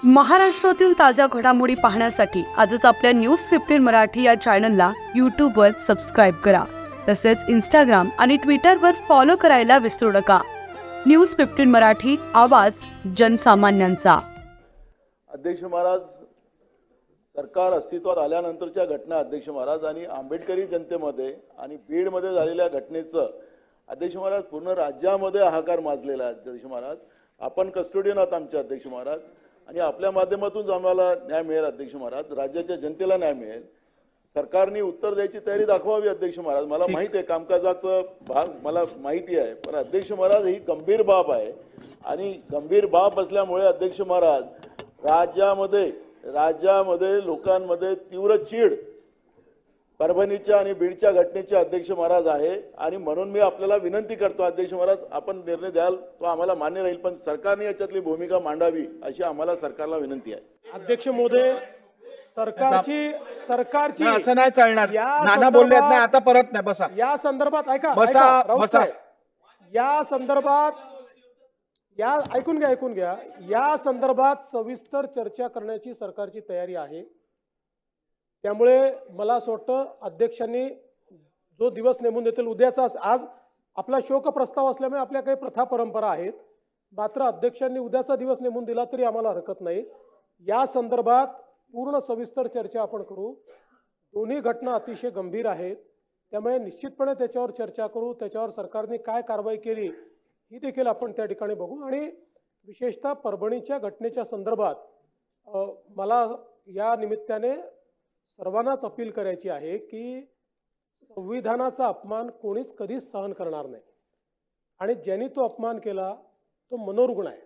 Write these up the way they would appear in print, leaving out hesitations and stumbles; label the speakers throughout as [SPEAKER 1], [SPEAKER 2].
[SPEAKER 1] महाराष्ट्रातील ताज्या घडामोडी पाहण्यासाठी आजच आपल्या न्यूज 15 मराठी या चॅनलला यूट्यूबवर सबस्क्राईब करा. तसेच इंस्टाग्राम आणि ट्विटरवर फॉलो करायला विसरू नका. न्यूज 15 मराठी, आवाज जनसामान्यांचा.
[SPEAKER 2] अध्यक्ष महाराज, सरकार अस्तित्वात आल्यानंतरच्या घटना अध्यक्ष महाराज आणि आंबेडकरी जनतेमध्ये आणि बीडमध्ये झालेल्या घटनेचं अध्यक्ष महाराज पूर्ण राज्यामध्ये हाहाकार माजलेला आहे. अध्यक्ष महाराज, आपण कस्टोडियन आहात आमचे अध्यक्ष महाराज, आणि आपल्या माध्यमातून आम्हाला न्याय मिळेल अध्यक्ष महाराज, राज्याच्या जनतेला न्याय मिळेल. सरकारने उत्तर द्यायची तयारी दाखवावी अध्यक्ष महाराज. मला माहिती आहे कामकाजाचं भाग मला माहिती आहे, पण अध्यक्ष महाराज ही गंभीर बाब आहे आणि गंभीर बाब असल्यामुळे अध्यक्ष महाराज राज्यामध्ये लोकांमध्ये तीव्र चीड परभणीच्या आणि बीडच्या घटनेचे अध्यक्ष महाराज आहे. आणि म्हणून मी आपल्याला विनंती करतो अध्यक्ष महाराज, आपण निर्णय द्याल तो आम्हाला मान्य राहील, पण सरकारने याच्यातली भूमिका मांडावी अशी आम्हाला सरकारला विनंती आहे.
[SPEAKER 3] अध्यक्ष महोदय, सरकारची
[SPEAKER 4] असं नाही चालणार. नाना बोलले नाही आता, परत नाही. बसा.
[SPEAKER 3] या संदर्भात ऐका,
[SPEAKER 4] बसा.
[SPEAKER 3] या संदर्भात ऐकून घ्या. या संदर्भात सविस्तर चर्चा करण्याची सरकारची तयारी आहे. त्यामुळे मला असं वाटतं अध्यक्षांनी जो दिवस नेमून देतील उद्याचा, आज आपला शोक प्रस्ताव असल्यामुळे आपल्या काही प्रथा परंपरा आहेत, मात्र अध्यक्षांनी उद्याचा दिवस नेमून दिला तरी आम्हाला हरकत नाही. या संदर्भात पूर्ण सविस्तर चर्चा आपण करू. दोन्ही घटना अतिशय गंभीर आहेत, त्यामुळे निश्चितपणे त्याच्यावर चर्चा करू. त्याच्यावर सरकारने काय कारवाई केली ही देखील आपण त्या ठिकाणी बघू. आणि विशेषतः परभणीच्या घटनेच्या संदर्भात मला या निमित्ताने सर्वांनाच अपील करायची आहे की संविधानाचा अपमान कोणीच कधीच सहन करणार नाही, आणि ज्यांनी तो अपमान केला तो मनोरुग्ण आहे.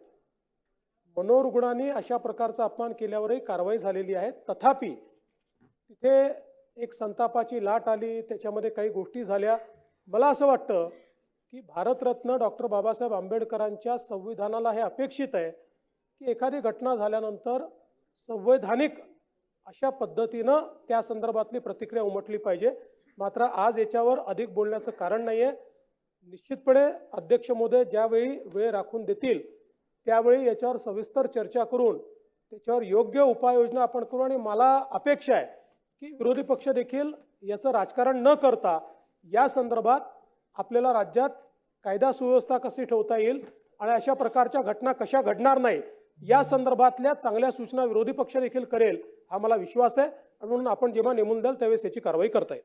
[SPEAKER 3] मनोरुग्णांनी अशा प्रकारचा अपमान केल्यावरही कारवाई झालेली आहे. तथापि तिथे एक संतापाची लाट आली, त्याच्यामध्ये काही गोष्टी झाल्या. मला असं वाटतं की भारतरत्न डॉक्टर बाबासाहेब आंबेडकरांच्या संविधानाला हे अपेक्षित आहे की एखादी घटना झाल्यानंतर संवैधानिक अशा पद्धतीनं त्या संदर्भातली प्रतिक्रिया उमटली पाहिजे. मात्र आज याच्यावर अधिक बोलण्याचं कारण नाही आहे. निश्चितपणे अध्यक्ष महोदय ज्यावेळी वेळ राखून देतील त्यावेळी याच्यावर सविस्तर चर्चा करून त्याच्यावर योग्य उपाययोजना आपण करू. आणि मला अपेक्षा आहे की विरोधी पक्ष देखील याचं राजकारण न करता या संदर्भात आपल्याला राज्यात कायदा सुव्यवस्था कशी ठेवता येईल आणि अशा प्रकारच्या घटना कशा घडणार नाही या संदर्भातल्या चांगल्या सूचना विरोधी पक्ष देखील करेल हा मला विश्वास आहे. आणि म्हणून आपण जेव्हा नेमून द्याल त्यावेळेस याची कारवाई करता येईल.